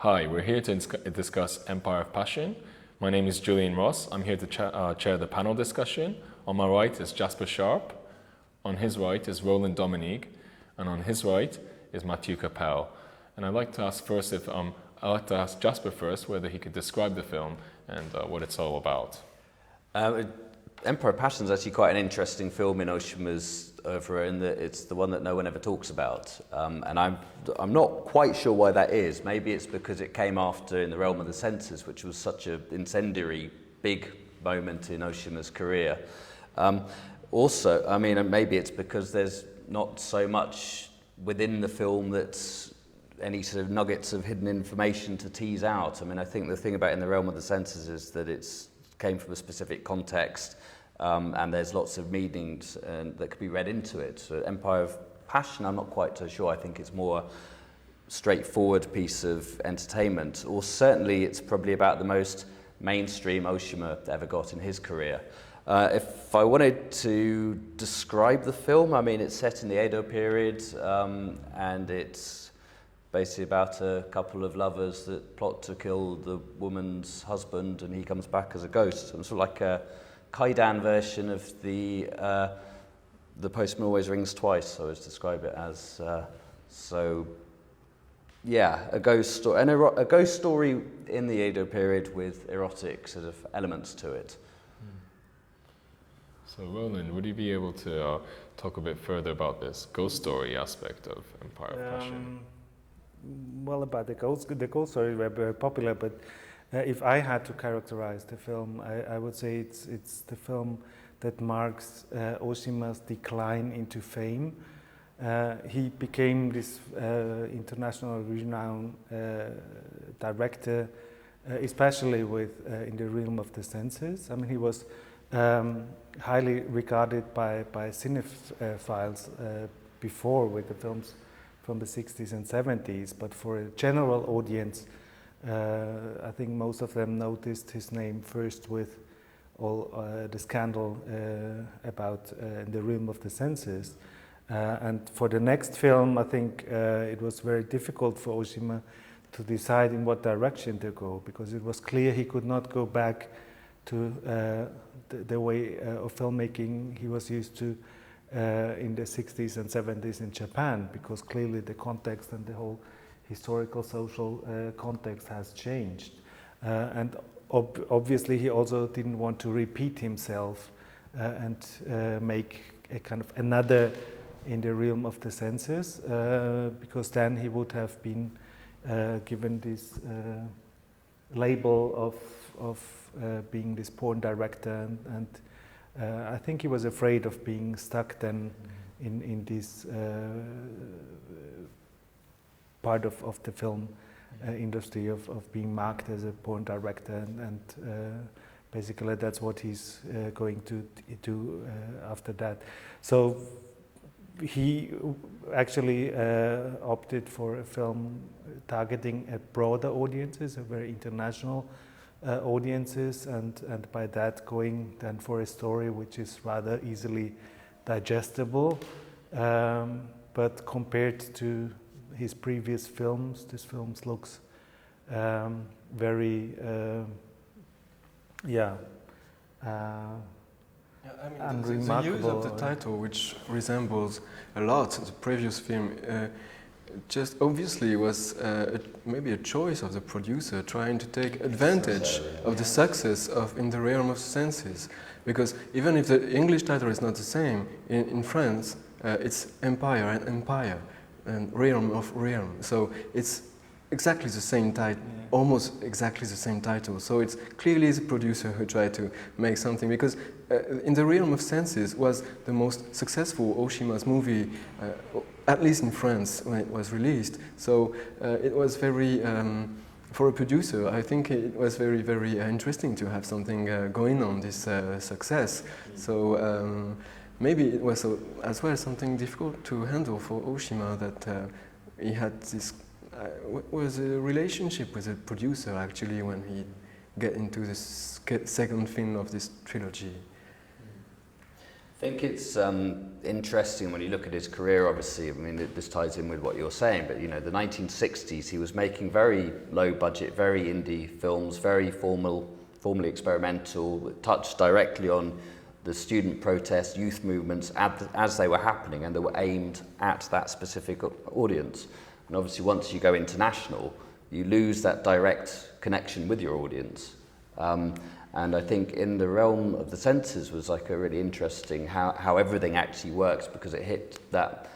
Hi, we're here to discuss Empire of Passion. My name is Julian Ross. I'm here to chair the panel discussion. On my right is Jasper Sharp. On his right is Roland Domenig. And on his right is Mathieu Capel. And I'd like to ask Jasper first whether he could describe the film and what it's all about. Empire of Passion is actually quite an interesting film in Ôshima's oeuvre in that it's the one that no one ever talks about. And I'm not quite sure why that is. Maybe it's because it came after In the Realm of the Senses, which was such an incendiary, big moment in Ôshima's career. Also, I mean, maybe it's because there's not so much within the film that's any sort of nuggets of hidden information to tease out. I mean, I think the thing about In the Realm of the Senses is that it's came from a specific context, and there's lots of meanings that could be read into it. So Empire of Passion, I'm not quite so sure. I think it's more a straightforward piece of entertainment, or certainly it's probably about the most mainstream Ôshima ever got in his career. If I wanted to describe the film, I mean, it's set in the Edo period, and it's basically about a couple of lovers that plot to kill the woman's husband, and he comes back as a ghost. It's sort of like a Kaidan version of the Postman Always Rings Twice, I would describe it as. So, yeah, a ghost story, and a ghost story in the Edo period with erotic sort of elements to it. So, Roland, would you be able to talk a bit further about this ghost story aspect of Empire of Passion? Well, about the ghost story were very popular, but if I had to characterize the film, I would say it's the film that marks Ôshima's decline into fame. He became this international renowned director, especially with In the Realm of the Senses. I mean, he was highly regarded by cinephiles before with the films from the 60s and 70s, but for a general audience, I think most of them noticed his name first with all the scandal about In the Realm of the Senses. And for the next film, I think it was very difficult for Ôshima to decide in what direction to go, because it was clear he could not go back to the way of filmmaking he was used to in the 60s and 70s in Japan, because clearly the context and the whole historical social context has changed. And obviously he also didn't want to repeat himself and make a kind of another In the Realm of the Senses, because then he would have been given this label of being this porn director, and I think he was afraid of being stuck then in this part of the film industry of being marked as a porn director, and basically that's what he's going to do after that. So he actually opted for a film targeting a broader audiences, a very international audiences, and by that going then for a story which is rather easily digestible. But compared to his previous films, this film looks very, I mean, the use of the title, which resembles a lot the previous film, just obviously was maybe a choice of the producer trying to take advantage of the success of In the Realm of Senses. Because even if the English title is not the same, in France it's Empire and Empire and Realm of Realm. So it's exactly the same title, almost exactly the same title. So it's clearly the producer who tried to make something, because In the Realm of Senses was the most successful Ôshima's movie, at least in France, when it was released. So it was very, for a producer, I think it was very, very interesting to have something going on this success. So maybe it was as well something difficult to handle for Ôshima, that he had this, what was a relationship with the producer actually when he get into this second film of this trilogy. think it's interesting when you look at his career, obviously. I mean, this ties in with what you're saying, but, you know, the 1960s, he was making very low budget, very indie films, very formally experimental, touched directly on the student protests, youth movements as they were happening, and they were aimed at that specific audience. And obviously, once you go international, you lose that direct connection with your audience. And I think in the realm of the senses was like a really interesting how everything actually works, because it hit that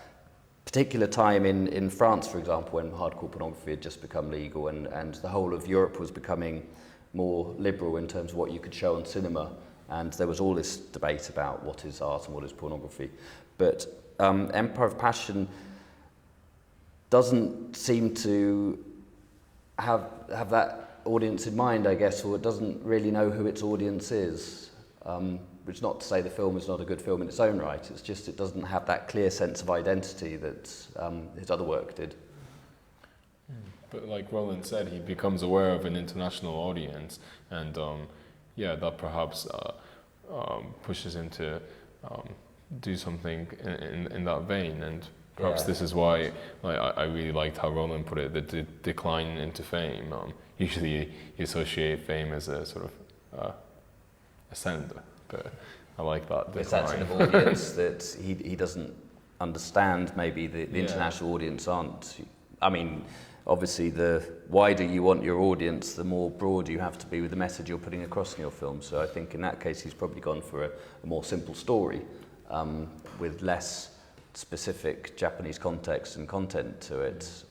particular time in France, for example, when hardcore pornography had just become legal, and the whole of Europe was becoming more liberal in terms of what you could show on cinema. And there was all this debate about what is art and what is pornography. But Empire of Passion doesn't seem to have that audience in mind, I guess, or it doesn't really know who its audience is. Which is not to say the film is not a good film in its own right, it's just it doesn't have that clear sense of identity that his other work did. But like Roland said, he becomes aware of an international audience, and that perhaps pushes him to do something in that vein. And perhaps this is why I really liked how Roland put it, the decline into fame. Usually you associate fame as a sort of ascend, but I like that decline. It's that sort of audience that he doesn't understand. Maybe the international audience aren't. I mean, obviously, the wider you want your audience, the more broad you have to be with the message you're putting across in your film. So I think in that case, he's probably gone for a more simple story with less specific Japanese context and content to it.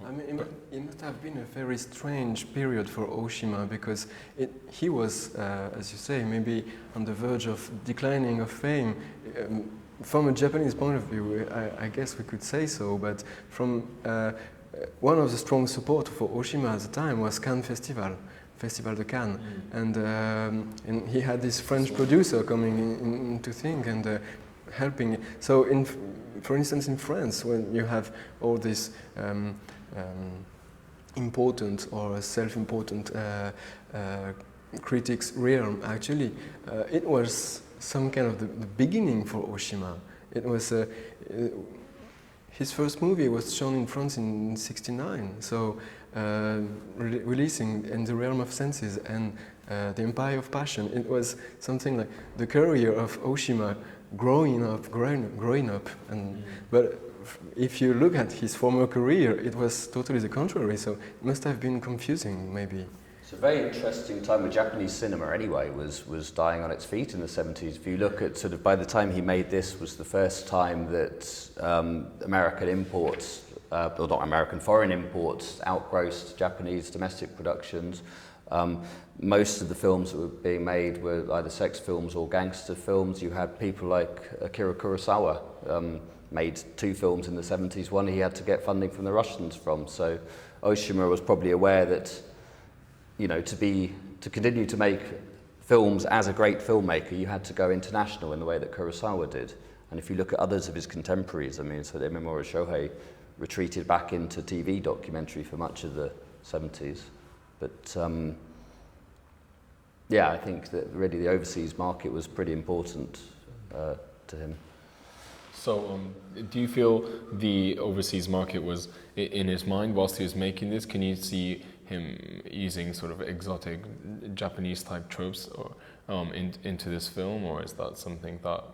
I mean, it must have been a very strange period for Ôshima, because he was, as you say, maybe on the verge of declining of fame. From a Japanese point of view, I guess we could say so, but from one of the strong support for Ôshima at the time was Cannes Festival de Cannes, and he had this French producer coming in to think and helping. So, for instance, in France, when you have all these important or self-important critics realm, actually, it was some kind of the beginning for Ôshima. It was his first movie was shown in France in '69. So releasing In the Realm of Senses and The Empire of Passion, it was something like the career of Ôshima growing up. And but if you look at his former career, it was totally the contrary. So it must have been confusing, maybe. It's a very interesting time with Japanese cinema anyway, was dying on its feet in the 70s. If you look at sort of, by the time he made this, was the first time that American imports, or not American, foreign imports outgrossed Japanese domestic productions. Most of the films that were being made were either sex films or gangster films. You had people like Akira Kurosawa, made 2 films in the 70s. One he had to get funding from the Russians from. So Ôshima was probably aware that, you know, to continue to make films as a great filmmaker, you had to go international in the way that Kurosawa did. And if you look at others of his contemporaries, I mean, so Imamura Shohei retreated back into TV documentary for much of the 70s. But I think that really the overseas market was pretty important to him. So, do you feel the overseas market was in his mind whilst he was making this? Can you see him using sort of exotic Japanese type tropes or, into this film, or is that something that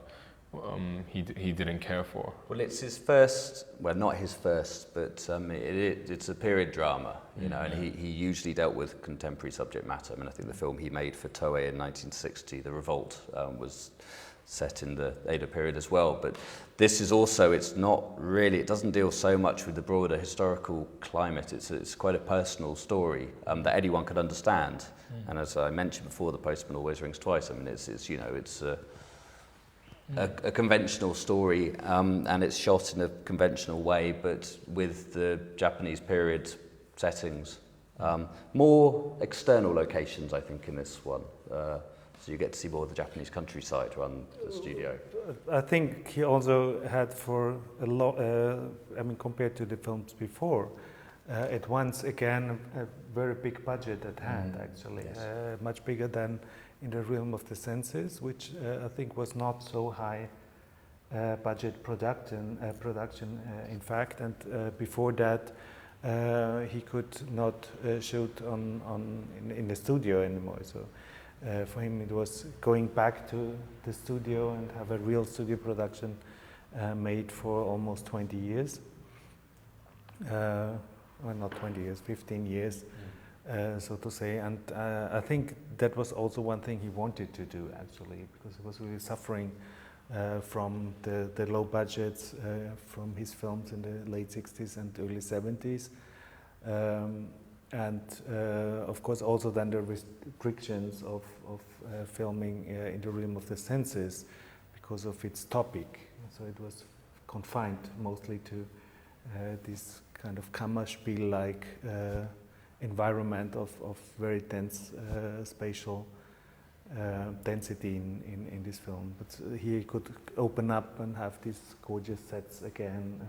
he didn't care for? Well, it's his first, well, not his first, but it's a period drama, you know, and he usually dealt with contemporary subject matter. I mean, I think the film he made for Toei in 1960, The Revolt, was set in the Edo period as well. But this is also, it's not really, it doesn't deal so much with the broader historical climate. It's quite a personal story that anyone could understand. And as I mentioned before, The Postman Always Rings Twice. I mean, it's you know, it's a conventional story, and it's shot in a conventional way, but with the Japanese period settings. More external locations, I think, in this one. So you get to see more of the Japanese countryside around the studio. I think he also had for a lot, I mean, compared to the films before, at once, again, a very big budget at hand, actually, Yes. much bigger than in the realm of the senses, which I think was not so high budget production, in fact, and before that he could not shoot in the studio anymore. So for him it was going back to the studio and have a real studio production made for almost 20 years. Well, not 20 years, 15 years, so to say. And I think that was also one thing he wanted to do, actually, because he was really suffering from the low budgets from his films in the late 60s and early 70s. And of course also then the restrictions of filming in the realm of the senses because of its topic. So it was confined mostly to this kind of Kammerspiel-like environment of very dense spatial density in this film. But he could open up and have these gorgeous sets again.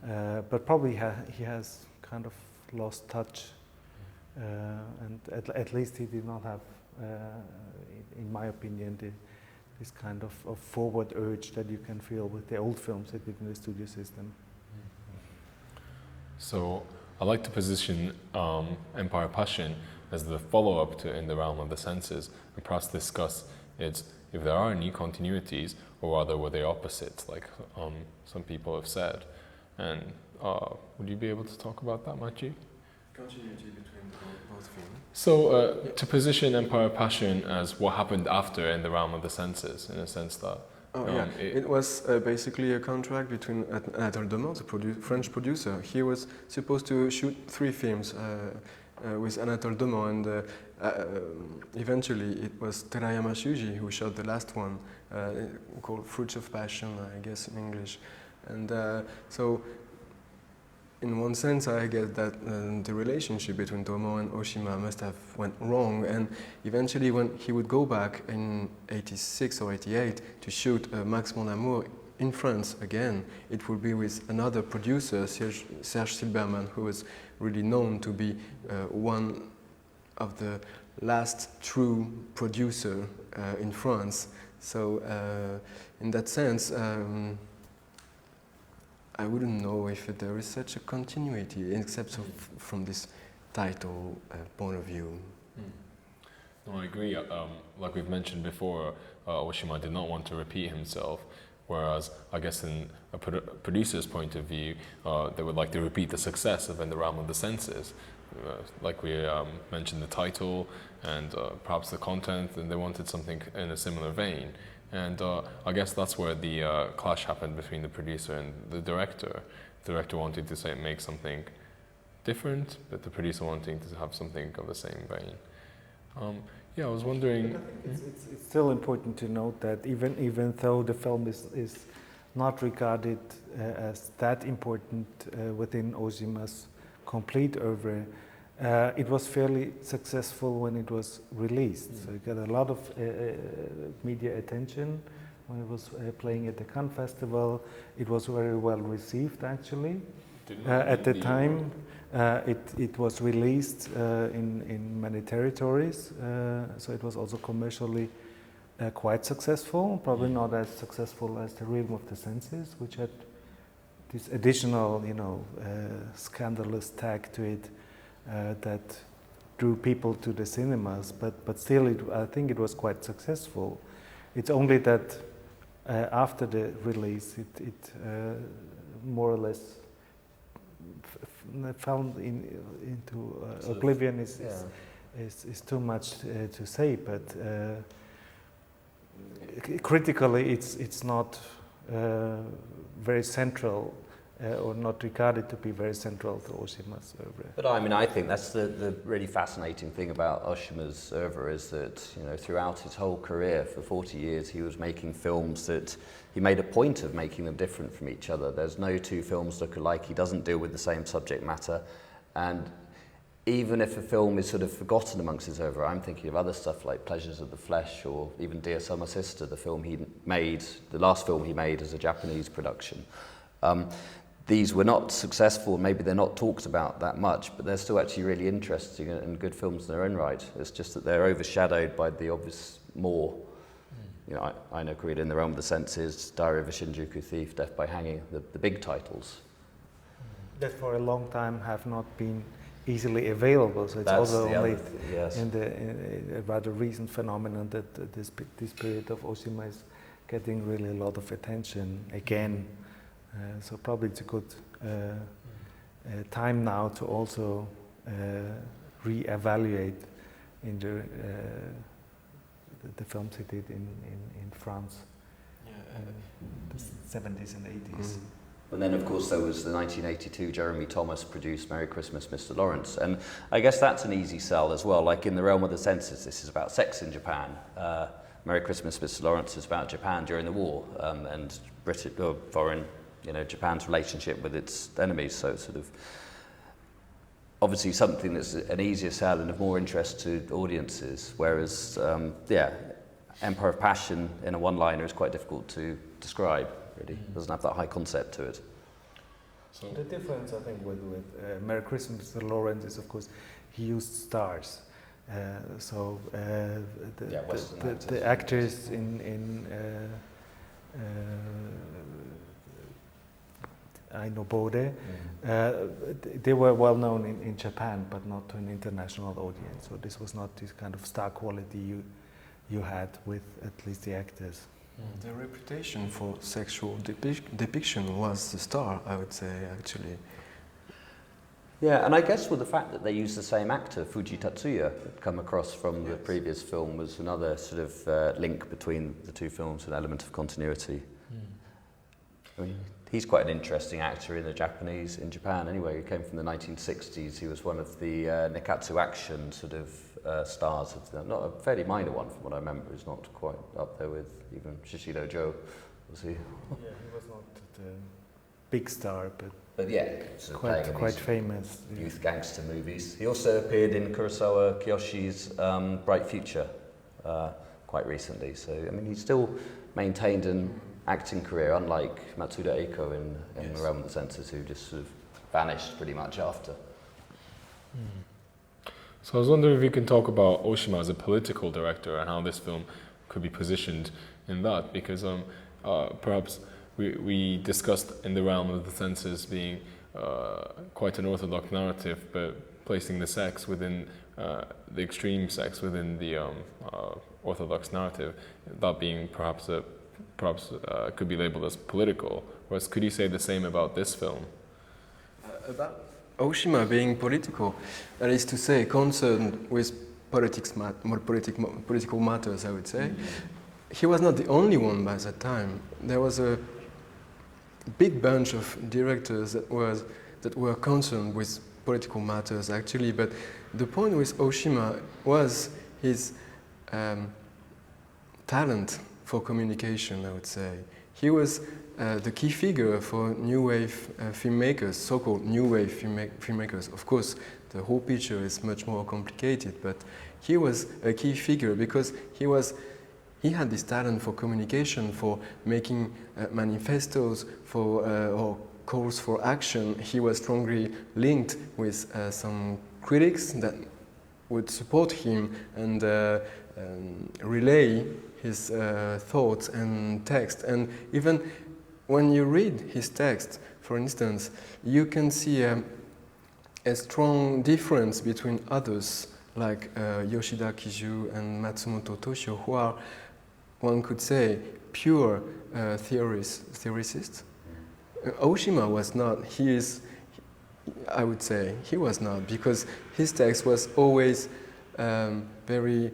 And but probably he has kind of lost touch, and at least he did not have, in my opinion, this kind of forward urge that you can feel with the old films that did in the studio system. So I like to position Empire of Passion as the follow-up to In the Realm of the Senses, and perhaps discuss if there are any continuities, or rather were they opposites, like some people have said. And would you be able to talk about that, Mathieu? Continuity between both films. So to position Empire of Passion as what happened after In the Realm of the Senses, in a sense that it was basically a contract between Anatole Domenig, the French producer. He was supposed to shoot 3 films with Anatole Domenig, and eventually it was Terayama Shuji who shot the last one, called Fruits of Passion, I guess in English. And so in one sense, I guess that the relationship between Domenig and Ôshima must have went wrong, and eventually when he would go back in 86 or 88 to shoot Max Mon Amour in France again, it would be with another producer, Serge Silberman, who was really known to be one of the last true producer in France. So in that sense, I wouldn't know if there is such a continuity, except from this title point of view. No, I agree. Like we've mentioned before, Ôshima did not want to repeat himself, whereas I guess in a producer's point of view, they would like to repeat the success of In the Realm of the Senses. Like we mentioned the title and perhaps the content, and they wanted something in a similar vein. And I guess that's where the clash happened between the producer and the director. The director wanting to make something different, but the producer wanting to have something of the same vein. Yeah, I was wondering. It's still important to note that even though the film is not regarded as that important within Ôshima's complete oeuvre, it was fairly successful when it was released. So it got a lot of media attention when it was playing at the Cannes Festival. It was very well received, actually. At the time, it was released in many territories, so it was also commercially quite successful, probably not as successful as The Realm of the Senses, which had this additional, scandalous tag to it that drew people to the cinemas, but still, I think it was quite successful. It's only that after the release, it more or less fell into oblivion. Is too much to say, but critically, it's not very central. Or not regarded to be very central to Ôshima's oeuvre. But I think that's the really fascinating thing about Ôshima's oeuvre is that, throughout his whole career, for 40 years, he was making films that he made a point of making them different from each other. There's no 2 films look alike. He doesn't deal with the same subject matter. And even if a film is sort of forgotten amongst his oeuvre, I'm thinking of other stuff like Pleasures of the Flesh or even Dear Summer Sister, the last film he made as a Japanese production. these were not successful, maybe they're not talked about that much, but they're still actually really interesting and good films in their own right. It's just that they're overshadowed by the obvious more, you know, I know Korea in the Realm of the Senses, Diary of a Shinjuku Thief, Death by Hanging, the big titles. That for a long time have not been easily available, so it's That's also only yes. in a rather recent phenomenon that this period of Ôshima is getting really a lot of attention again. So probably it's a good time now to also re-evaluate in the films he did in France in the 70s and 80s. And then, of course, there was the 1982 Jeremy Thomas produced Merry Christmas, Mr. Lawrence. And I guess that's an easy sell as well. Like in the Realm of the Senses, this is about sex in Japan. Merry Christmas, Mr. Lawrence is about Japan during the war and British or foreign, you know, Japan's relationship with its enemies. So sort of obviously something that's an easier sell and of more interest to audiences. Whereas, Empire of Passion in a one-liner is quite difficult to describe. Really doesn't have that high concept to it. So the difference, I think, with Merry Christmas, Mr. Lawrence is, of course, he used stars. The actors in I know Bōrei, they were well known in Japan, but not to an international audience. So this was not this kind of star quality you had with at least the actors. The reputation for sexual depiction was the star, I would say, actually. Yeah, and I guess with the fact that they used the same actor, Fuji Tatsuya, that come across from the previous film, was another sort of link between the two films, an element of continuity. I mean, he's quite an interesting actor in Japan anyway. He came from the 1960s. He was one of the Nekatsu action sort of stars, not a fairly minor one from what I remember. He's not quite up there with even Shishiro Joe, was he? Yeah, he was not the big star, but yeah, quite famous. Youth gangster movies. He also appeared in Kurosawa Kiyoshi's Bright Future quite recently. So I mean, he's still maintained an acting career, unlike Matsuda Eiko in The Realm of the Senses, who just sort of vanished pretty much after. So I was wondering if you can talk about Ôshima as a political director and how this film could be positioned in that, because perhaps we discussed in The Realm of the Senses being quite an orthodox narrative, but placing the sex within the extreme sex within the orthodox narrative, that being perhaps could be labeled as political. Whereas, could you say the same about this film? About Ôshima being political, that is to say, concerned with political matters, I would say. He was not the only one by that time. There was a big bunch of directors that were concerned with political matters, actually. But the point with Ôshima was his talent for communication, I would say. He was the key figure for new wave filmmakers, so-called new wave filmmakers. Of course, the whole picture is much more complicated, but he was a key figure because he had this talent for communication, for making manifestos, or calls for action. He was strongly linked with some critics that would support him and relay his thoughts and text. And even when you read his text, for instance, you can see a strong difference between others like Yoshida Kiju and Matsumoto Toshio, who are, one could say, pure theorists. Ôshima was not. I would say, he was not, because his text was always very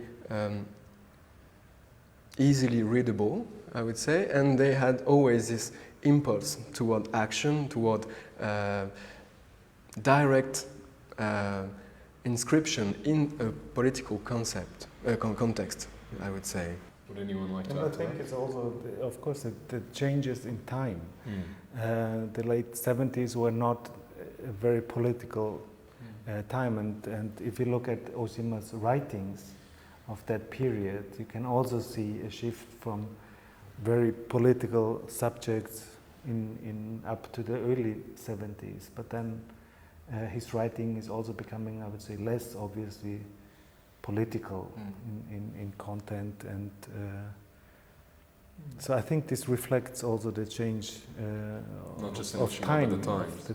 easily readable, I would say, and they had always this impulse toward action, toward direct inscription in a political context, I would say. Would anyone like to I add to think that? it's also, of course, the changes in time. The late 70s were not a very political time, and if you look at Ôshima's writings of that period, you can also see a shift from very political subjects in up to the early 70s. But then his writing is also becoming, I would say, less obviously political in content, and so I think this reflects also the change not just of Ôshima, time, but the times. of the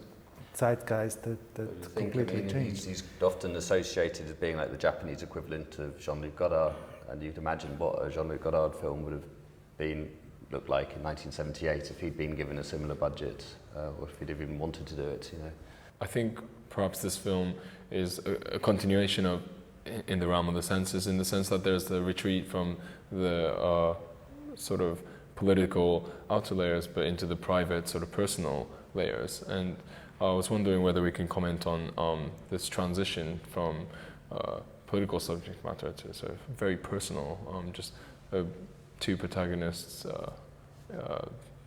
zeitgeist that completely changed. He's often associated as being like the Japanese equivalent of Jean-Luc Godard, and you'd imagine what a Jean-Luc Godard film would have looked like in 1978 if he'd been given a similar budget, or if he'd even wanted to do it. I think perhaps this film is a continuation of In the Realm of the Senses, in the sense that there's the retreat from the sort of political outer layers, but into the private, sort of personal layers. And I was wondering whether we can comment on this transition from political subject matter to sort of very personal, just two protagonists'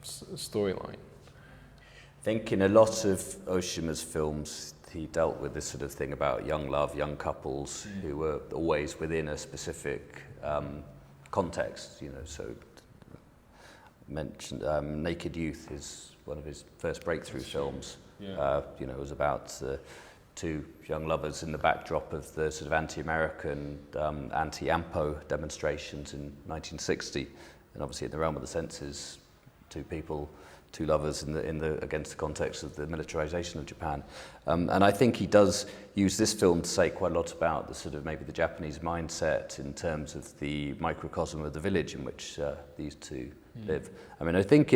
storyline. I think in a lot of Ôshima's films, he dealt with this sort of thing about young love, young couples who were always within a specific context. So mentioned Naked Youth is one of his first breakthrough films. Yeah. It was about two young lovers in the backdrop of the sort of anti-American, anti-AMPO demonstrations in 1960, and obviously in the realm of the senses, two lovers against the context of the militarization of Japan. And I think he does use this film to say quite a lot about the sort of maybe the Japanese mindset in terms of the microcosm of the village in which these two live. I mean, I think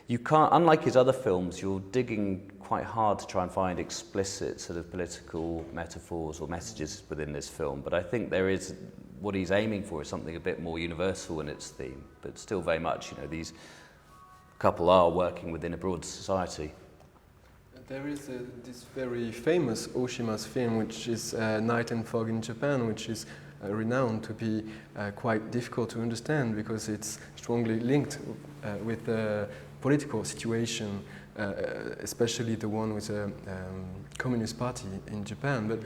you can't, unlike his other films, you're digging quite hard to try and find explicit sort of political metaphors or messages within this film, but I think what he's aiming for is something a bit more universal in its theme, but still very much, these couple are working within a broad society. There is this very famous Ôshima's film, which is Night and Fog in Japan, which is renowned to be quite difficult to understand because it's strongly linked with the political situation, especially the one with the Communist Party in Japan. But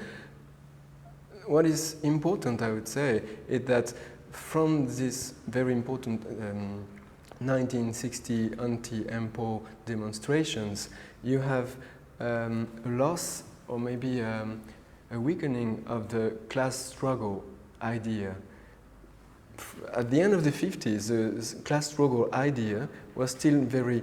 what is important, I would say, is that from this very important 1960 anti-AMPO demonstrations, you have a loss or maybe a weakening of the class struggle idea. At the end of the 50s, the class struggle idea was still very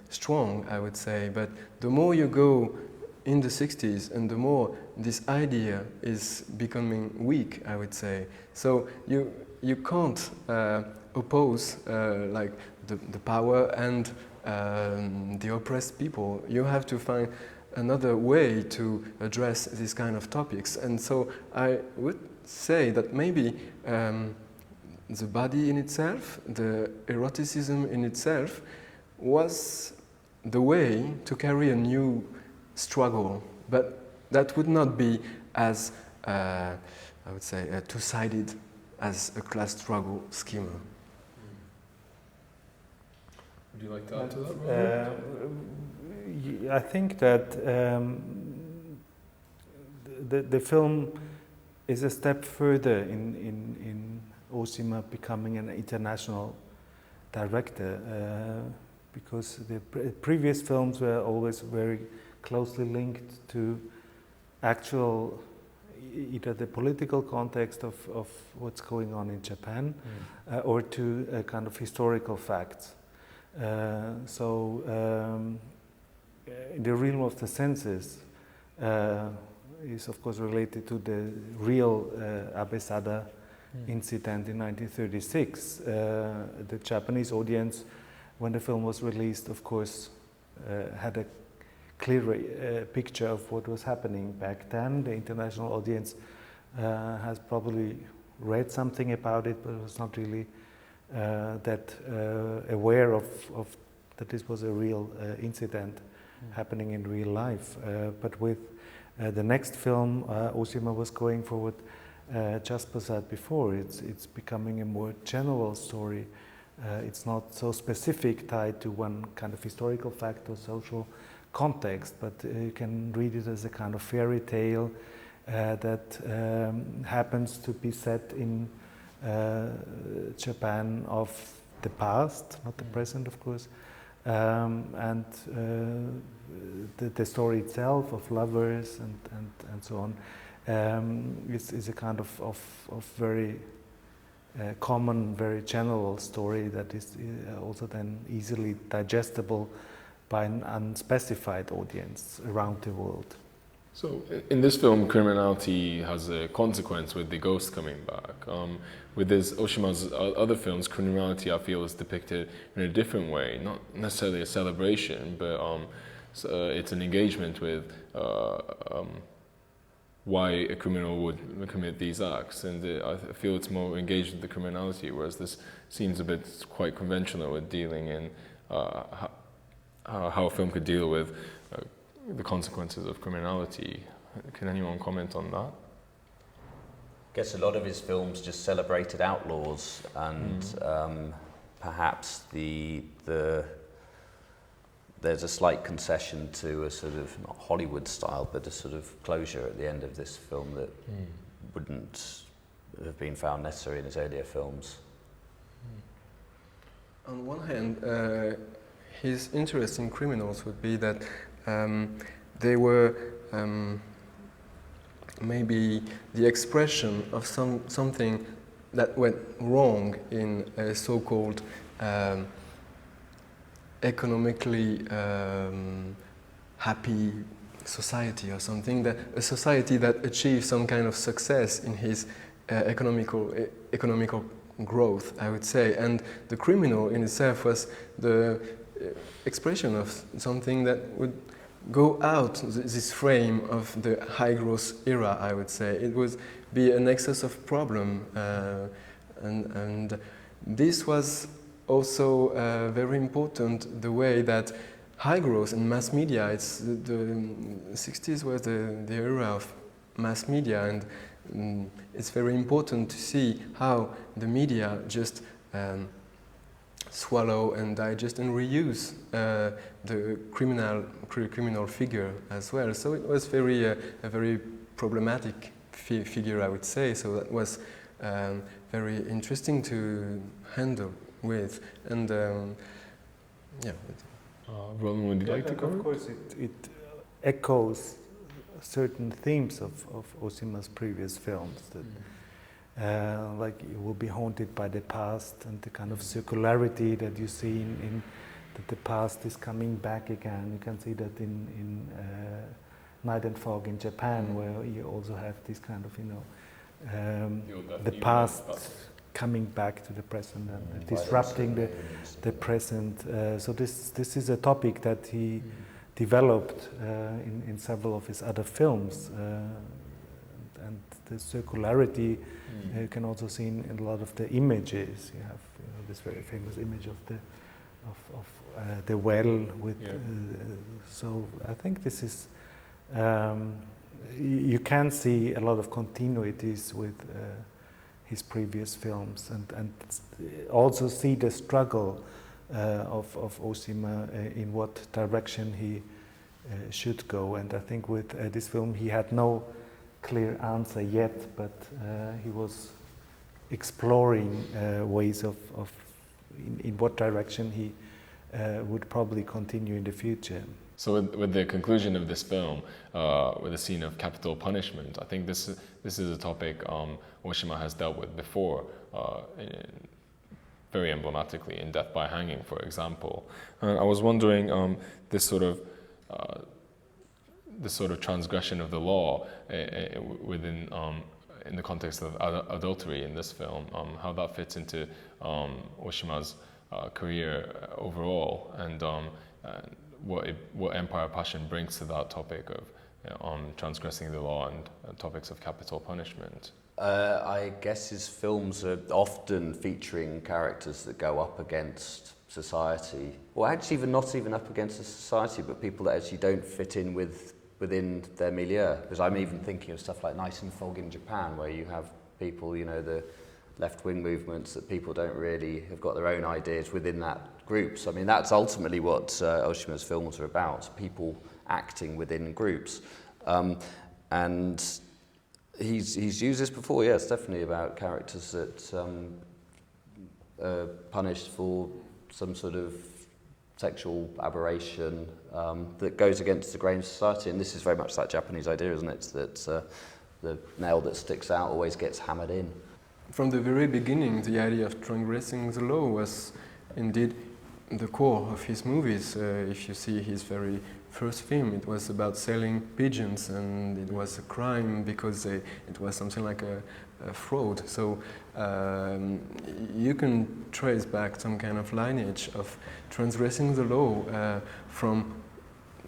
strong, I would say, but the more you go in the 60s and the more this idea is becoming weak, I would say. So you can't oppose like the power and the oppressed people. You have to find another way to address these kind of topics. And so I would say that maybe the body in itself, the eroticism in itself, was the way to carry a new struggle. But that would not be as, I would say, two-sided as a class struggle schema. Would you like to add to that, Roland? I think that the film is a step further in Ôshima becoming an international director, because the previous films were always very closely linked to actual, either the political context of what's going on in Japan, or to a kind of historical facts. So the realm of the senses is of course related to the real Abesada incident in 1936. The Japanese audience, when the film was released, of course, had a clear picture of what was happening back then. The international audience has probably read something about it, but was not really that aware of that this was a real incident happening in real life. But with the next film, Ôshima was going for what Jasper said before. It's becoming a more general story. It's not so specific, tied to one kind of historical fact or social context, but you can read it as a kind of fairy tale that happens to be set in Japan of the past, not the present, of course, and the story itself of lovers and so on is a kind of very common, very general story that is also then easily digestible by an unspecified audience around the world. So in this film, criminality has a consequence with the ghost coming back. With Ôshima's other films, criminality, I feel, is depicted in a different way, not necessarily a celebration, but it's an engagement with why a criminal would commit these acts, and I feel it's more engaged with the criminality, whereas this seems a bit quite conventional with dealing in how a film could deal with the consequences of criminality. Can anyone comment on that? I guess a lot of his films just celebrated outlaws, and perhaps there's a slight concession to a sort of, not Hollywood style, but a sort of closure at the end of this film that wouldn't have been found necessary in his earlier films. On one hand, his interest in criminals would be that they were maybe the expression of something that went wrong in a so-called economically happy society, or something, that a society that achieves some kind of success in his economical growth, I would say. And the criminal in itself was the expression of something that would go out this frame of the high growth era, I would say. It would be an excess of problem, and this was also very important, the way that high growth and mass media, it's the 60s was the era of mass media, and it's very important to see how the media just swallow and digest and reuse the criminal figure as well. So it was a very problematic figure, I would say. So that was very interesting to handle with, and yeah. Roland, would you like to comment? Of course, it echoes certain themes of Ôshima's previous films. That, like, you will be haunted by the past, and the kind of circularity that you see in that the past is coming back again. You can see that in Night and Fog in Japan, where you also have this kind of, the past coming back to the present and disrupting the present. So this is a topic that he developed in several of his other films, and the circularity you can also see in a lot of the images. You have this very famous image of the well with. So I think this is. You can see a lot of continuities with his previous films, and also see the struggle of Ôshima in what direction he should go. And I think with this film he had no clear answer yet, but he was exploring ways of in what direction he would probably continue in the future. So with the conclusion of this film, with the scene of capital punishment, I think this is a topic Ôshima has dealt with before, very emblematically in Death by Hanging, for example. I was wondering this sort of transgression of the law within in the context of adultery in this film, how that fits into Ôshima's career overall, and what Empire Passion brings to that topic of transgressing the law and topics of capital punishment. I guess his films are often featuring characters that go up against society, or actually not even up against the society, but people that actually don't fit in within their milieu. Because I'm even thinking of stuff like Night and Fog in Japan, where you have people, the left-wing movements, that people don't really have got their own ideas within that group. So I mean, that's ultimately what Ôshima's films are about, people acting within groups. And he's used this before, yeah, it's definitely about characters that are punished for some sort of sexual aberration that goes against the grain of society. And this is very much that Japanese idea, isn't it? That the nail that sticks out always gets hammered in. From the very beginning, the idea of transgressing the law was indeed the core of his movies. If you see his very first film, it was about selling pigeons, and it was a crime because it was something like a fraud. So you can trace back some kind of lineage of transgressing the law from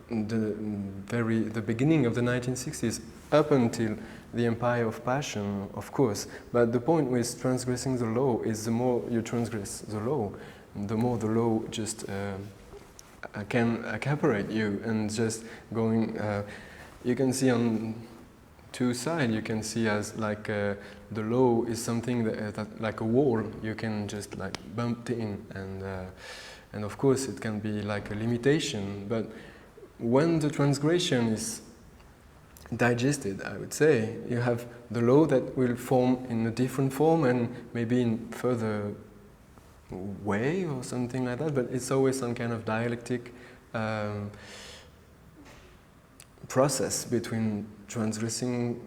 the beginning of the 1960s up until the Empire of Passion, of course. But the point with transgressing the law is the more you transgress the law, the more the law just can accaparate you and just going. You can see on two sides. You can see as like the law is something that like a wall. You can just like bump in, and of course it can be like a limitation. But when the transgression is digested, I would say, you have the law that will form in a different form and maybe in further way or something like that, but it's always some kind of dialectic process between transgressing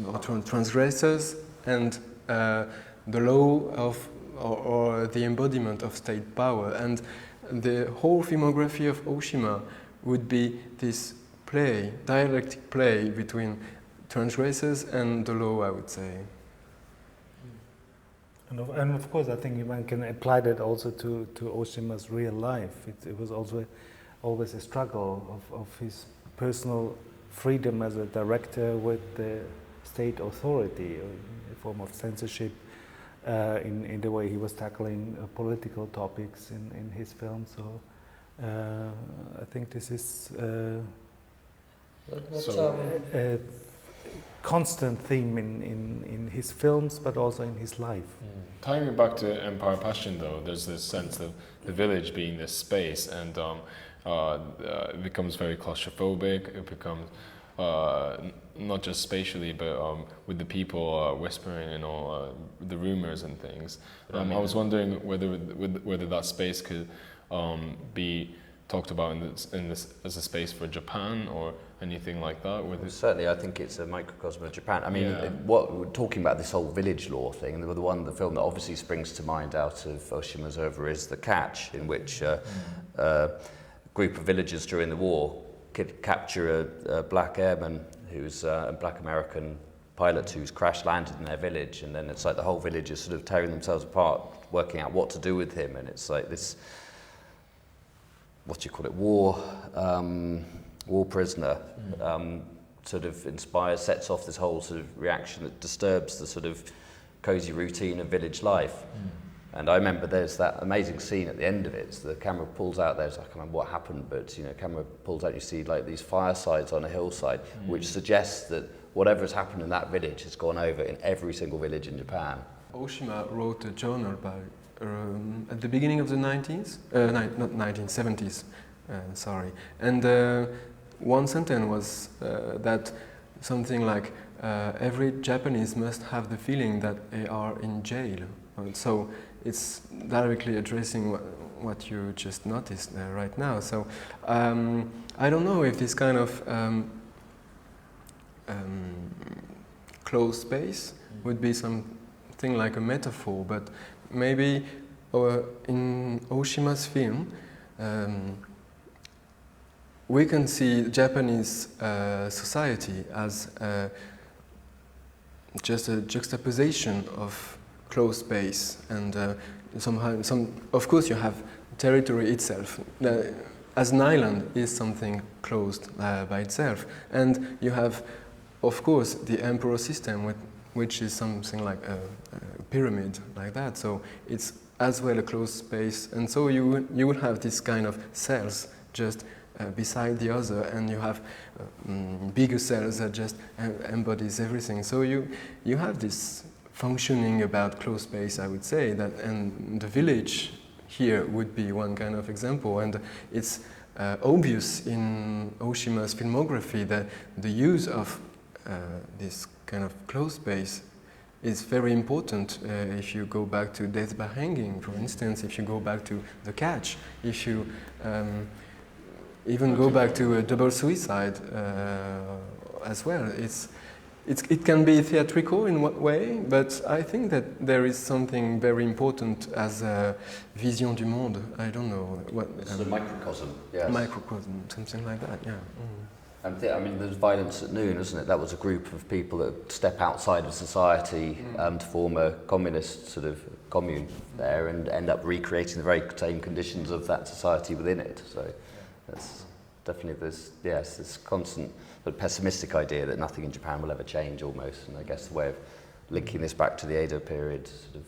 or transgressors and the law of or the embodiment of state power. And the whole filmography of Ôshima would be this play, dialectic play between transgressors and the law, I would say. And of course, I think one can apply that also to Ôshima's real life. It was also always a struggle of his personal freedom as a director with the state authority, in a form of censorship, in the way he was tackling political topics in his film. So I think this is a constant theme in his films, but also in his life. Tying it back to Empire Passion, though, there's this sense of the village being this space, and it becomes very claustrophobic. It becomes not just spatially, but with the people whispering and all the rumors and things. I was wondering whether that space could be talked about in this as a space for Japan or anything like that. Well, certainly, I think it's a microcosm of Japan. I mean, yeah. What we're talking about, this whole village law thing, the film that obviously springs to mind out of Ôshima's oeuvre is The Catch, in which a group of villagers during the war could capture a black airman who's a black American pilot who's crash landed in their village, and then it's like the whole village is sort of tearing themselves apart, working out what to do with him, and it's like this, what do you call it, war prisoner, sort of sets off this whole sort of reaction that disturbs the sort of cozy routine of village life. And I remember there's that amazing scene at the end of it. So the camera pulls out there. I can't remember what happened, but camera pulls out. You see like these firesides on a hillside, which suggests that whatever has happened in that village has gone over in every single village in Japan. Ôshima wrote a journal at the beginning of the 1970s. Sorry. And one sentence was that something like every Japanese must have the feeling that they are in jail. And so it's directly addressing what you just noticed right now. So I don't know if this kind of closed space would be something like a metaphor, but maybe in Ôshima's film we can see Japanese society as just a juxtaposition of closed space, and of course you have territory itself. As an island is something closed by itself, and you have, of course, the emperor system, which is something like a pyramid, like that. So it's as well a closed space, and so you would have this kind of cells just beside the other, and you have bigger cells that just embodies everything. So you have this functioning about closed space, I would say, that, and the village here would be one kind of example, and it's obvious in Ôshima's filmography that the use of this kind of closed space is very important. If you go back to Death by Hanging, for instance, if you go back to The Catch, if you even go back to a Double Suicide as well, it can be theatrical in what way, but I think that there is something very important as a vision du monde. I don't know what. It's a microcosm. Yes. Microcosm, something like that. Yeah. Mm. And I mean, there's Violence at Noon, isn't it? That was a group of people that step outside of society to form a communist sort of commune there, and end up recreating the very same conditions of that society within it. So that's definitely this constant but pessimistic idea that nothing in Japan will ever change almost. And I guess the way of linking this back to the Edo period, sort of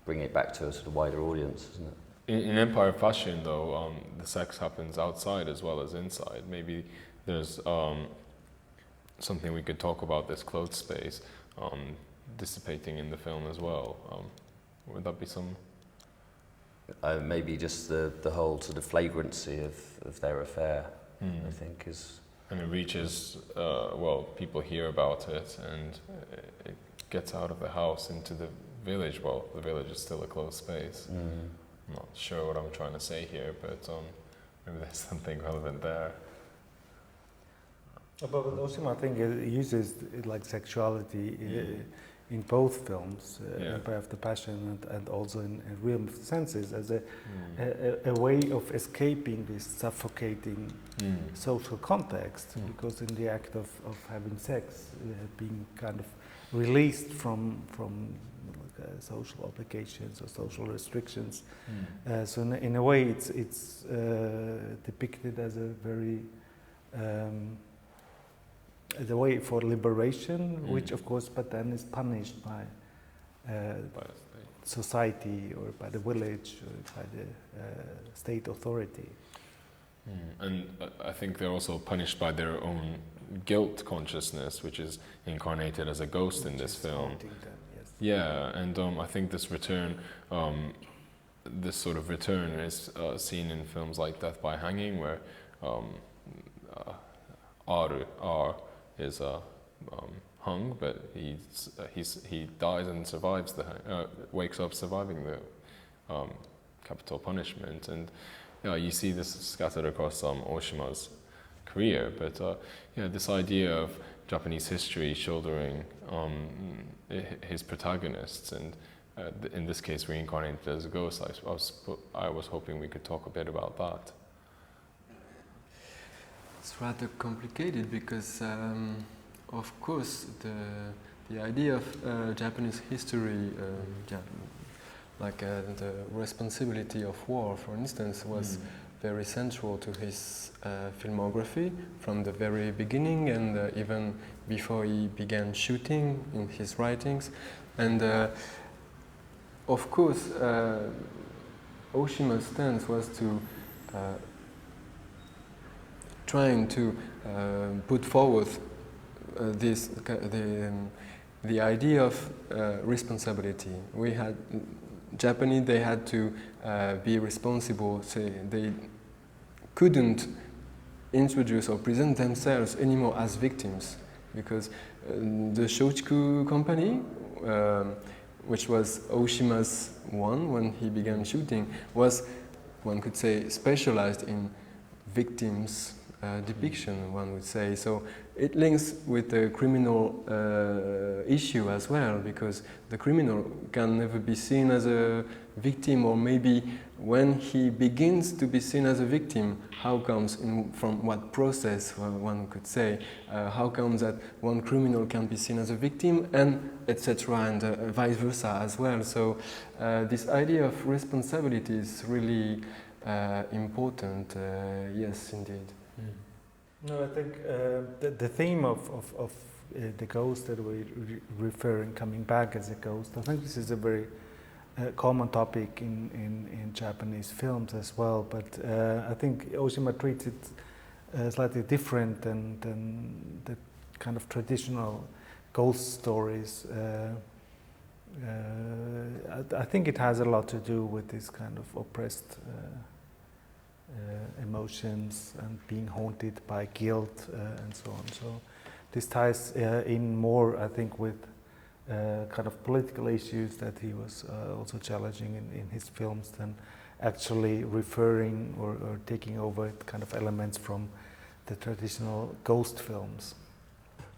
bringing it back to a sort of wider audience, isn't it? In Empire of Fashion, though, the sex happens outside as well as inside. Maybe there's something we could talk about, this clothes space dissipating in the film as well. Would that be some? Maybe just the whole sort of flagrancy of their affair, I think, is... And it reaches, people hear about it, and it gets out of the house into the village. Well, the village is still a closed space. I'm not sure what I'm trying to say here, but maybe there's something relevant there. But Ôshima, I think, it uses like sexuality in both films, Empire of the Passion and also in Real Senses, as a way of escaping this suffocating social context, because in the act of having sex, being kind of released from social obligations or social restrictions. So in a way, it's depicted as a very the way for liberation, which of course, but then is punished by society or by the village or by the state authority. And I think they're also punished by their own guilt consciousness, which is incarnated as a ghost in this film. Them, yes. Yeah, and I think this return, this sort of return is seen in films like Death by Hanging, where R is hung, but he dies and survives wakes up surviving the capital punishment, and you see this scattered across Ōshima's career. But this idea of Japanese history shouldering his protagonists, and in this case reincarnated as a ghost, I was hoping we could talk a bit about that. It's rather complicated because, of course, the idea of Japanese history, like the responsibility of war, for instance, was very central to his filmography from the very beginning, and even before he began shooting, in his writings. And of course, Ōshima's stance was to trying to put forward the idea of responsibility. We had Japanese; they had to be responsible. Say they couldn't introduce or present themselves anymore as victims, because the Shochiku company, which was Ōshima's one when he began shooting, was, one could say, specialized in victims depiction, one would say. So it links with the criminal issue as well, because the criminal can never be seen as a victim, or maybe when he begins to be seen as a victim, how comes from what process, one could say, how comes that one criminal can be seen as a victim, and etc., and vice versa as well. So this idea of responsibility is really important, yes, indeed. No, I think the theme of the ghost that we're referring, coming back as a ghost, I think this is a very common topic in Japanese films as well. But I think Ōshima treats it slightly different than the kind of traditional ghost stories. I think it has a lot to do with this kind of oppressed emotions and being haunted by guilt and so on. So this ties in more, I think, with kind of political issues that he was also challenging in his films than actually referring or taking over kind of elements from the traditional ghost films.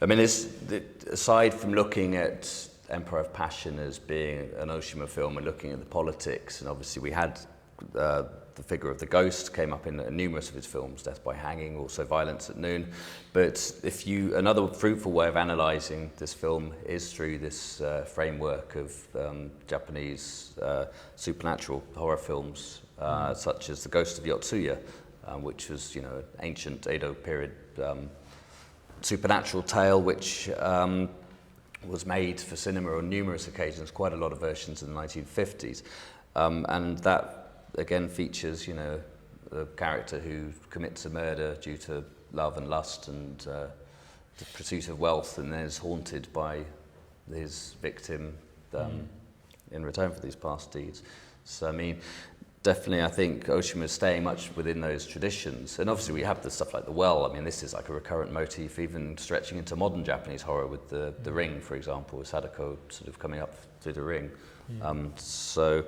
I mean, aside from looking at Empire of Passion as being an Ôshima film and looking at the politics, and obviously we had the figure of the ghost came up in numerous of his films, Death by Hanging, also Violence at Noon. But another fruitful way of analysing this film is through this framework of Japanese supernatural horror films, such as The Ghost of Yotsuya, which was, an ancient Edo period supernatural tale, which was made for cinema on numerous occasions, quite a lot of versions in the 1950s, and that again features, a character who commits a murder due to love and lust and the pursuit of wealth, and then is haunted by his victim in return for these past deeds. So, I mean, definitely, I think Ôshima is staying much within those traditions. And obviously we have the stuff like The Well. I mean, this is like a recurrent motif, even stretching into modern Japanese horror with the Ring, for example, with Sadako sort of coming up through the ring. So,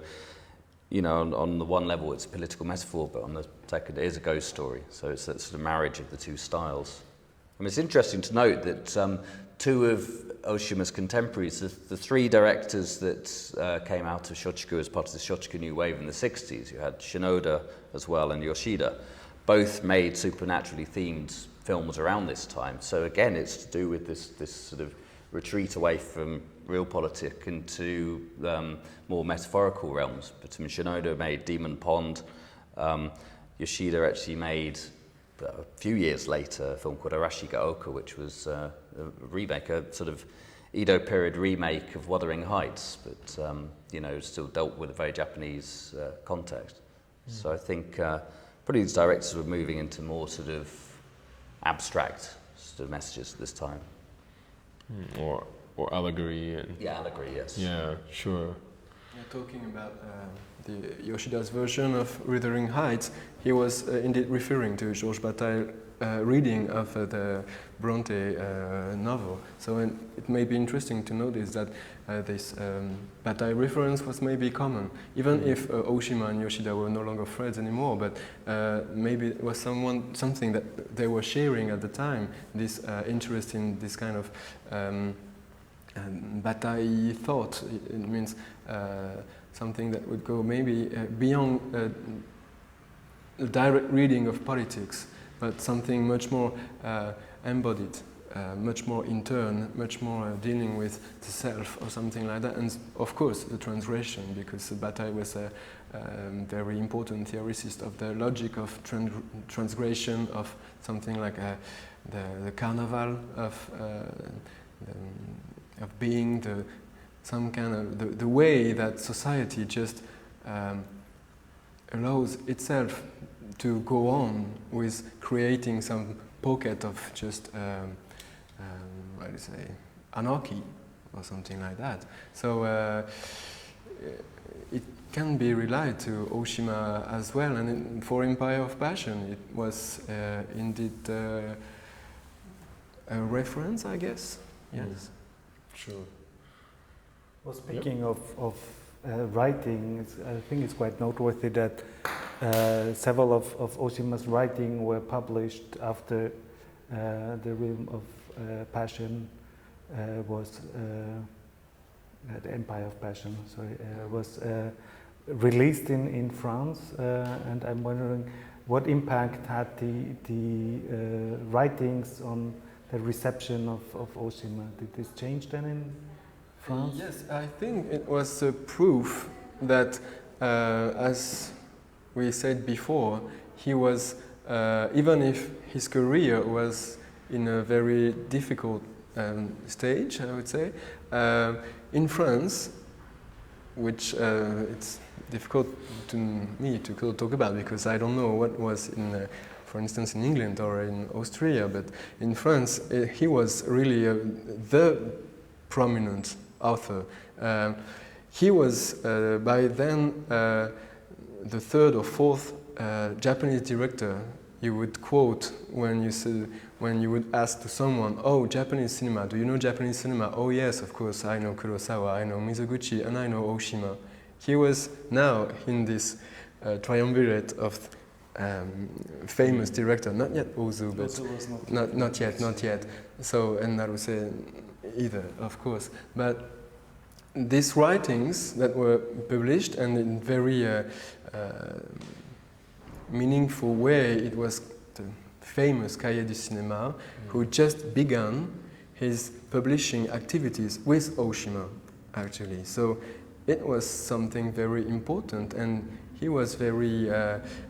on the one level it's a political metaphor, but on the second it is a ghost story. So it's that sort of marriage of the two styles. I mean, it's interesting to note that two of Ôshima's contemporaries, the three directors that came out of Shochiku as part of the Shochiku New Wave in the 60s, you had Shinoda as well and Yoshida, both made supernaturally themed films around this time. So again, it's to do with this sort of retreat away from realpolitik into more metaphorical realms. But Shinoda made Demon Pond. Yoshida actually made, a few years later, a film called Arashi Gaoka, which was a remake, a sort of Edo period remake of Wuthering Heights, but still dealt with a very Japanese context. So I think probably these directors were moving into more sort of abstract sort of messages at this time. Or allegory. Allegory, yes. Yeah, sure. Talking about the Yoshida's version of Wuthering Heights, he was indeed referring to Georges Bataille's reading of the Bronte novel. So it may be interesting to notice that this Bataille reference was maybe common, even if Ôshima and Yoshida were no longer friends anymore, but maybe it was something that they were sharing at the time, this interest in this kind of Bataille thought. It means something that would go maybe beyond a direct reading of politics, but something much more embodied, much more intern, much more dealing with the self or something like that. And of course the transgression, because Bataille was a very important theoricist of the logic of transgression, of something like the carnival of being some kind of the way that society just allows itself to go on with creating some pocket of just anarchy or something like that. So it can be relied to Ôshima as well, and for Empire of Passion it was indeed a reference, I guess. Yes. Sure. Well, speaking of writing, I think it's quite noteworthy that several of Ôshima's writing were published after the Realm of Passion was the Empire of Passion. Was released in France, and I'm wondering what impact had the writings on the reception of Ôshima. Did this change then in France? Yes, I think it was a proof that, as we said before, he was, even if his career was in a very difficult stage, I would say, in France, which it's difficult to me to talk about because I don't know what was in for instance, in England or in Austria, but in France, he was really the prominent author. He was, by then, the third or fourth Japanese director you would quote when you when you would ask to someone, oh, Japanese cinema, do you know Japanese cinema? Oh yes, of course, I know Kurosawa, I know Mizoguchi, and I know Ôshima. He was now in this triumvirate of famous director, not yet Ozu, but not yet. So, and Naruse either, of course. But these writings that were published and in very meaningful way, it was the famous Cahiers du Cinéma, who just began his publishing activities with Ôshima, actually. So it was something very important, and he was very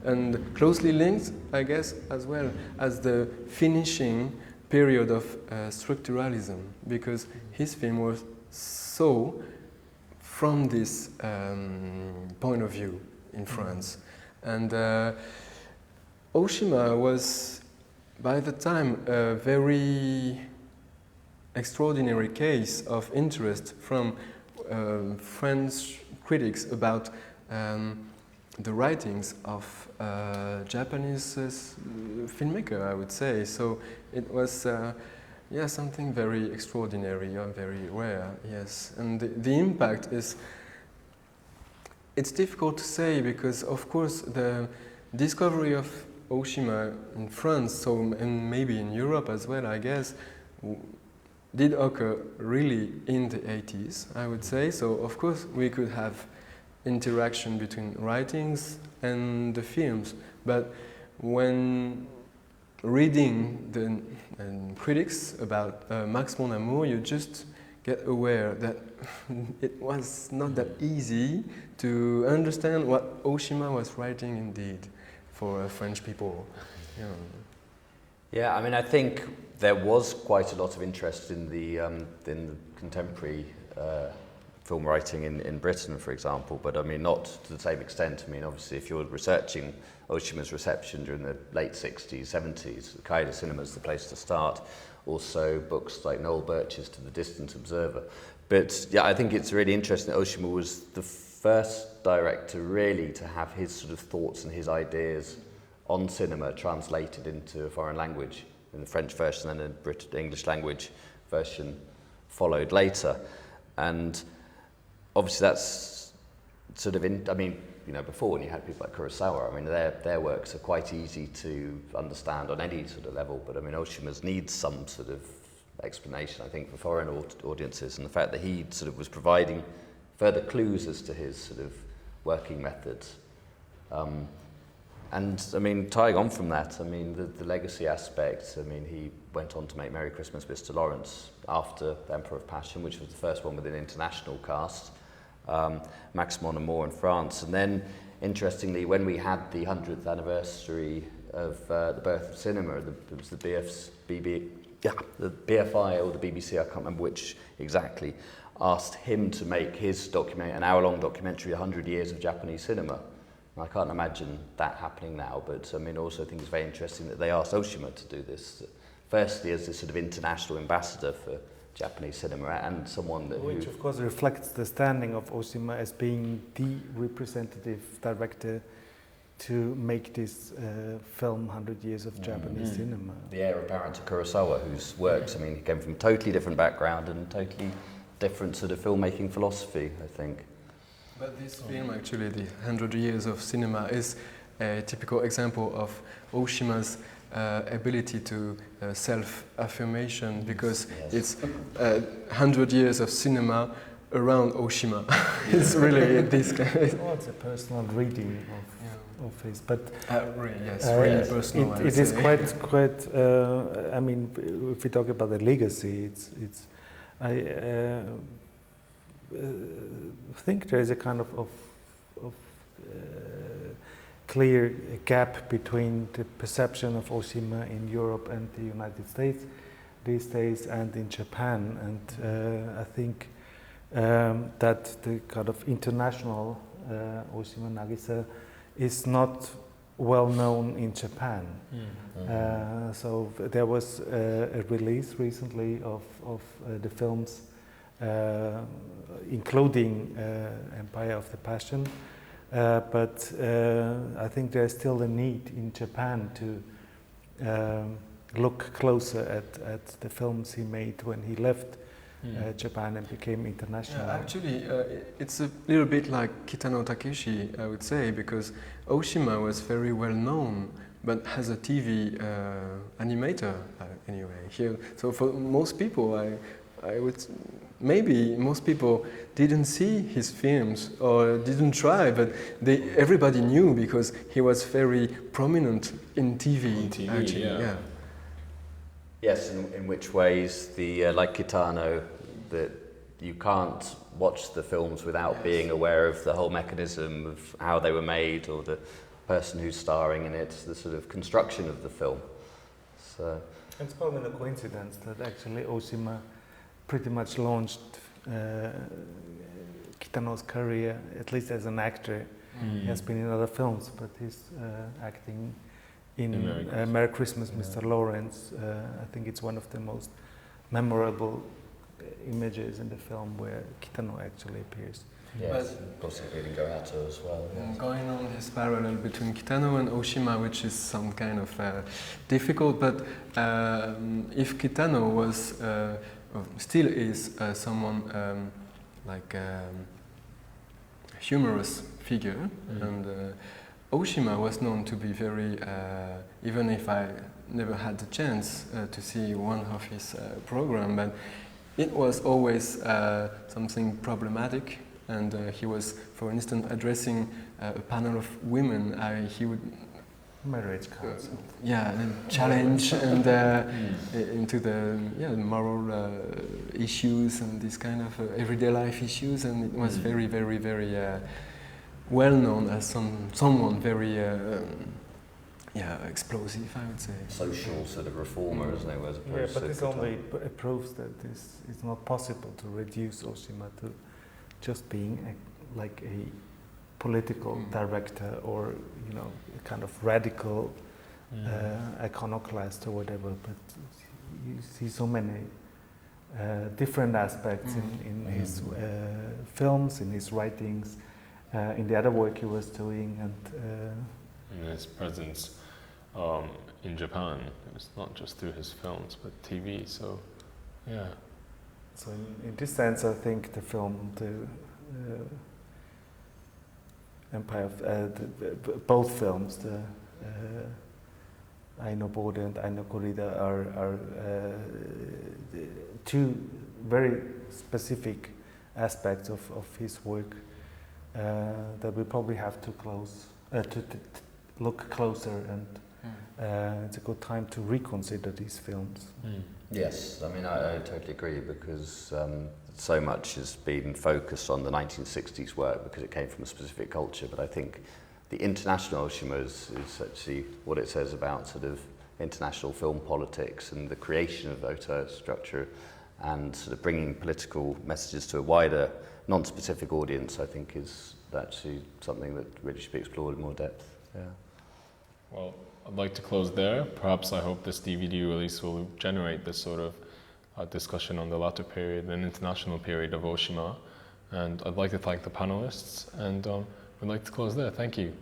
and closely linked, I guess, as well as the finishing period of structuralism, because his film was so from this point of view in France. And Ôshima was, by the time, a very extraordinary case of interest from French critics about the writings of Japanese filmmaker, I would say. So it was something very extraordinary or very rare, yes. And the impact is, it's difficult to say because, of course, the discovery of Ôshima in France, so and maybe in Europe as well, I guess, did occur really in the 80s, I would say. So, of course, we could have interaction between writings and the films, but when reading the critics about Max Mon Amour, you just get aware that it was not that easy to understand what Ôshima was writing indeed for French people. Yeah. Yeah, I mean, I think there was quite a lot of interest in the contemporary film writing in Britain, for example, but I mean, not to the same extent. I mean, obviously, if you're researching Ôshima's reception during the late 60s, 70s, the Cahiers du Cinema is the place to start. Also, books like Noel Birch's To the Distant Observer. But yeah, I think it's really interesting that Ôshima was the first director really to have his sort of thoughts and his ideas on cinema translated into a foreign language, in the French version, and a British English language version followed later. And obviously that's sort of I mean, you know, before when you had people like Kurosawa, I mean, their works are quite easy to understand on any sort of level, but I mean, Ôshima's needs some sort of explanation, I think, for foreign audiences, and the fact that he sort of was providing further clues as to his sort of working methods. And I mean, tying on from that, I mean, the legacy aspect, I mean, he went on to make Merry Christmas, Mr. Lawrence after The Emperor of Passion, which was the first one with an international cast, Max Mon Amour in France. And then, interestingly, when we had the 100th anniversary of the birth of cinema, it was the BFI or the BBC, I can't remember which exactly, asked him to make his an hour-long documentary, 100 Years of Japanese Cinema. I can't imagine that happening now, but I mean, also I think it's very interesting that they asked Ôshima to do this, firstly as this sort of international ambassador for Japanese cinema, and someone that which of course reflects the standing of Ôshima as being the representative director to make this film 100 Years of Japanese cinema. The heir apparent to Kurosawa, whose works, I mean, he came from a totally different background and totally different sort of filmmaking philosophy, I think. But this film, actually, the 100 Years of Cinema, is a typical example of Ôshima's ability to self-affirmation, because it's 100 years of cinema around Ôshima. It's really this kind of... Oh, it's a personal reading of his, but really, yes, really personal. It is quite. I mean, if we talk about the legacy, I think there is a kind of clear gap between the perception of Ôshima in Europe and the United States these days and in Japan, and I think that the kind of international Ôshima Nagisa is not well known in Japan. So there was a release recently of the films including Empire of the Passion, but I think there's still a need in Japan look closer at the films he made when he left Japan and became international. Yeah, actually, it's a little bit like Kitano Takeshi, I would say, because Ôshima was very well known, but as a TV animator anyway. Here, so for most people, I would maybe most people didn't see his films or didn't try, but everybody knew because he was very prominent in TV. Actually, yeah. Yes, in which ways like Kitano, that you can't watch the films without being aware of the whole mechanism of how they were made or the person who's starring in it, the sort of construction of the film. So it's probably a coincidence that actually Ôshima pretty much launched Kitano's career, at least as an actor. He has been in other films, but he's acting in Merry Christmas, Mr. Lawrence. I think it's one of the most memorable images in the film where Kitano actually appears. Yes, possibly in Gorato as well. Yes. Going on this parallel between Kitano and Ôshima, which is some kind of difficult, but if Kitano was, still is someone like a humorous figure, and Ôshima was known to be very, even if I never had the chance to see one of his program, but it was always something problematic, and he was, for instance, addressing a panel of women. He would marriage council. Challenge and into the moral issues and this kind of everyday life issues, and it was very, very, very well known as someone very explosive, I would say. Social sort of reformer, as they were. But this only proves that it's not possible to reduce Ôshima to just being like a political director or a kind of radical iconoclast or whatever. But you see so many different aspects in his films, in his writings, in the other work he was doing, and in his presence in Japan. It was not just through his films, but TV. So, yeah. So in this sense, I think the film, the Empire of both films, the Ai no Bōrei and Ai no Corrida, are two very specific aspects of his work that we probably have to look closer, and it's a good time to reconsider these films. Yes, I mean I totally agree, because so much has been focused on the 1960s work because it came from a specific culture, but I think the international Ôshima is actually what it says about sort of international film politics and the creation of auteur structure and sort of bringing political messages to a wider, non-specific audience, I think is actually something that really should be explored in more depth. Yeah. Well, I'd like to close there. Perhaps I hope this DVD release will generate this sort of discussion on the latter period, an international period of Ôshima. And I'd like to thank the panelists, and we'd like to close there. Thank you.